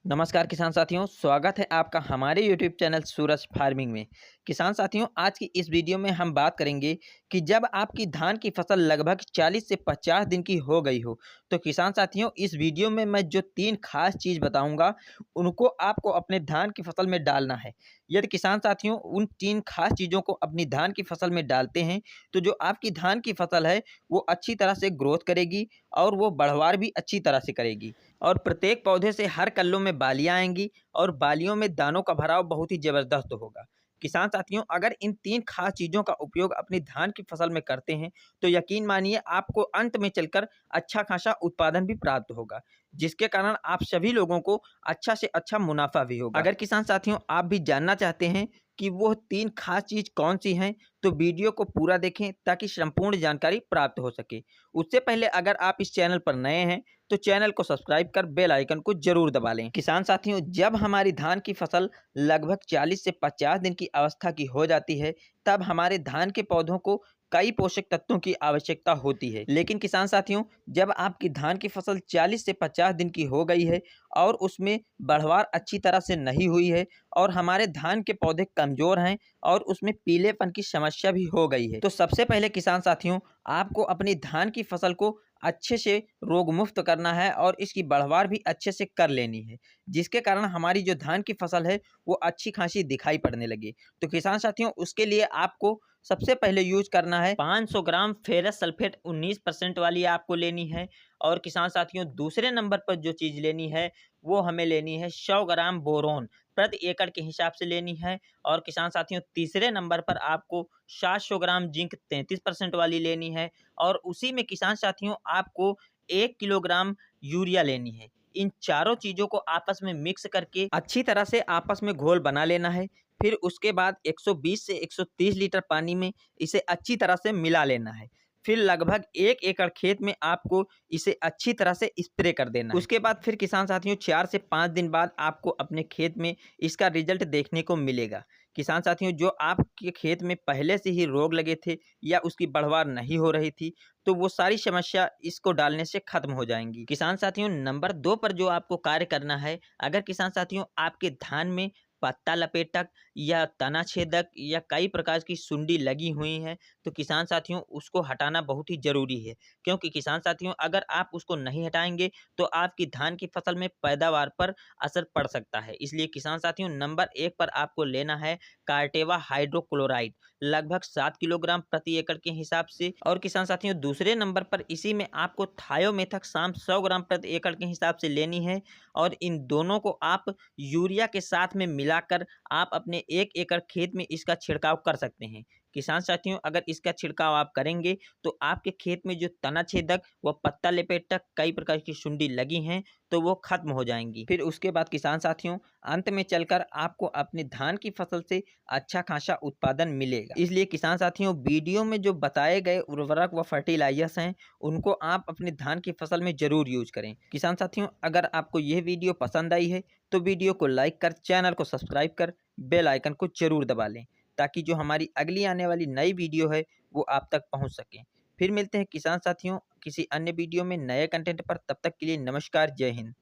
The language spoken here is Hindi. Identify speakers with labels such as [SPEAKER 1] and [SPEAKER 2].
[SPEAKER 1] नमस्कार किसान साथियों, स्वागत है आपका हमारे यूट्यूब चैनल सूरज फार्मिंग में। किसान साथियों, आज की इस वीडियो में हम बात करेंगे कि जब आपकी धान की फसल लगभग 40 से 50 दिन की हो गई हो, तो किसान साथियों इस वीडियो में मैं जो 3 खास चीज़ बताऊंगा, उनको आपको अपने धान की फसल में डालना है। यदि किसान साथियों उन 3 खास चीज़ों को अपनी धान की फसल में डालते हैं, तो जो आपकी धान की फसल है, वो अच्छी तरह से ग्रोथ करेगी और वो बढ़वार भी अच्छी तरह से करेगी। और प्रत्येक पौधे से हर कल्लों में बालियां आएंगी और बालियों में दानों का भराव बहुत ही जबरदस्त होगा। किसान साथियों, अगर इन 3 खास चीज़ों का उपयोग अपनी धान की फसल में करते हैं, तो यकीन मानिए आपको अंत में चलकर अच्छा खासा उत्पादन भी प्राप्त होगा, जिसके कारण आप सभी लोगों को अच्छा से अच्छा मुनाफा भी होगा। अगर किसान साथियों आप भी जानना चाहते हैं कि वो 3 खास चीज़ कौन सी हैं, तो वीडियो को पूरा देखें ताकि संपूर्ण जानकारी प्राप्त हो सके। उससे पहले अगर आप इस चैनल पर नए हैं, तो चैनल को सब्सक्राइब कर बेल आइकन को जरूर दबा लें। किसान साथियों, जब हमारी धान की फसल लगभग 40 से 50 दिन की अवस्था की हो जाती है, तब हमारे धान के पौधों को कई पोषक तत्वों की आवश्यकता होती है। लेकिन किसान साथियों, जब आपकी धान की फसल 40 से 50 दिन की हो गई है और उसमें बढ़वार अच्छी तरह से नहीं हुई है और हमारे धान के पौधे कमजोर हैं और उसमें पीलेपन की समस्या भी हो गई है, तो सबसे पहले किसान साथियों आपको अपनी धान की फसल को अच्छे से रोग मुक्त करना है और इसकी बढ़वार भी अच्छे से कर लेनी है, जिसके कारण हमारी जो धान की फसल है वो अच्छी खासी दिखाई पड़ने लगे। तो किसान साथियों उसके लिए आपको सबसे पहले यूज करना है 500 ग्राम फेरस सल्फेट 19% वाली आपको लेनी है। और किसान साथियों दूसरे नंबर पर जो चीज़ लेनी है वो हमें लेनी है 100 ग्राम बोरोन प्रति एकड़ के हिसाब से लेनी है। और किसान साथियों तीसरे नंबर पर आपको 700 ग्राम जिंक 33% वाली लेनी है। और उसी में किसान साथियों आपको 1 किलोग्राम यूरिया लेनी है। इन चारों चीज़ों को आपस में मिक्स करके अच्छी तरह से आपस में घोल बना लेना है। फिर उसके बाद 120 से 130 लीटर पानी में इसे अच्छी तरह से मिला लेना है। फिर लगभग 1 एकड़ खेत में आपको इसे अच्छी तरह से स्प्रे कर देना है। उसके बाद फिर किसान साथियों 4 से 5 दिन बाद आपको अपने खेत में इसका रिजल्ट देखने को मिलेगा। किसान साथियों जो आपके खेत में पहले से ही रोग लगे थे या उसकी बढ़वार नहीं हो रही थी, तो वो सारी समस्या इसको डालने से खत्म हो जाएंगी। किसान साथियों नंबर 2 पर जो आपको कार्य करना है, अगर किसान साथियों आपके धान में पत्ता लपेटक या तना छेदक या कई प्रकार की सुंडी लगी हुई है, तो किसान साथियों उसको हटाना बहुत ही जरूरी है। क्योंकि किसान साथियों अगर आप उसको नहीं हटाएंगे तो आपकी धान की फसल में पैदावार पर असर पड़ सकता है। इसलिए किसान साथियों नंबर 1 पर आपको लेना है कार्टेवा हाइड्रोक्लोराइड लगभग 7 किलोग्राम प्रति एकड़ के हिसाब से। और किसान साथियों दूसरे नंबर पर इसी में आपको थायोमेथक्साम 100 ग्राम प्रति एकड़ के हिसाब से लेनी है। और इन दोनों को आप यूरिया के साथ में मिलाकर आप अपने 1 एकड़ खेत में इसका छिड़काव कर सकते हैं। किसान साथियों अगर इसका छिड़काव आप करेंगे तो आपके खेत में जो तना छेदक व पत्ता लपेटक कई प्रकार की सुंडी लगी हैं, तो वो खत्म हो जाएंगी। फिर उसके बाद किसान साथियों अंत में चलकर आपको अपने धान की फसल से अच्छा खासा उत्पादन मिलेगा। इसलिए किसान साथियों वीडियो में जो बताए गए उर्वरक व फर्टिलाइजर्स हैं, उनको आप अपनी धान की फसल में जरूर यूज करें। किसान साथियों अगर आपको यह वीडियो पसंद आई है तो वीडियो को लाइक कर चैनल को सब्सक्राइब कर बेल आइकन को जरूर दबा लें, ताकि जो हमारी अगली आने वाली नई वीडियो है वो आप तक पहुंच सके। फिर मिलते हैं किसान साथियों किसी अन्य वीडियो में नए कंटेंट पर, तब तक के लिए नमस्कार, जय हिंद।